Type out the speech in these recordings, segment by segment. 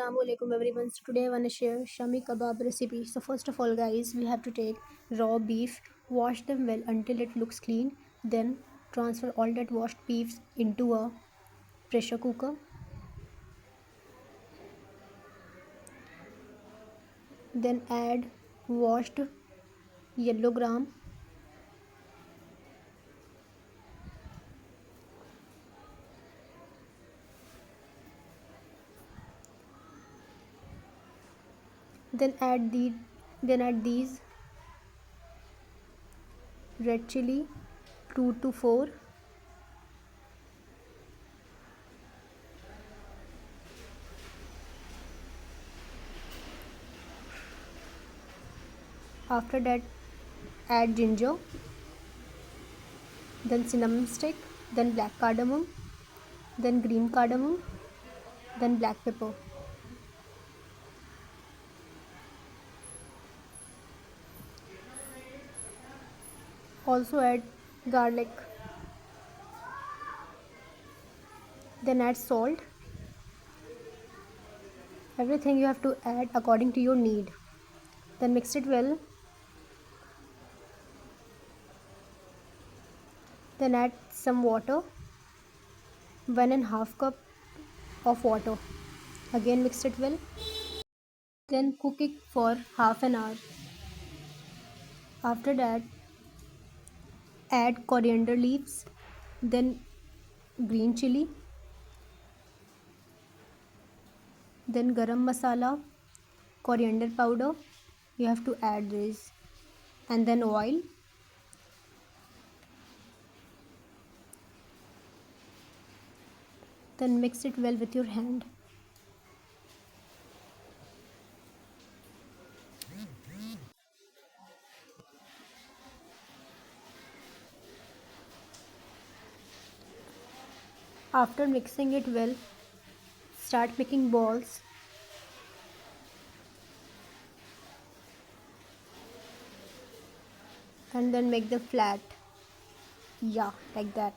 Assalamualaikum everyone. So today I want to share Shami Kabab recipe. So first of all guys, we have to take raw beef, wash them well until it looks clean. Then transfer all that washed beef into a pressure cooker. Then add washed yellow gram. Then add these red chili 2 to 4. After that add ginger, then cinnamon stick, then black cardamom, then green cardamom, then black pepper. Also add garlic. Then add salt. Everything you have to add according to your need. Then mix it well. Then add some water, 1.5 cup of water. Again mix it well. Then cook it for half an hour. After that add coriander leaves, then green chili, then garam masala, coriander powder. You have to add this, and then oil. Then mix it well with your hand. After mixing it well, start making balls. And then make them flat. Yeah, like that.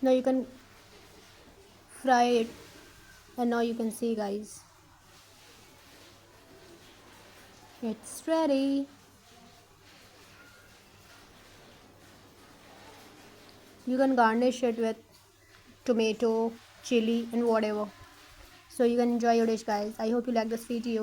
Now you can fry it, and now you can see guys, it's ready. You can garnish it with tomato, chili and whatever, so you can enjoy your dish guys. I hope you like this video.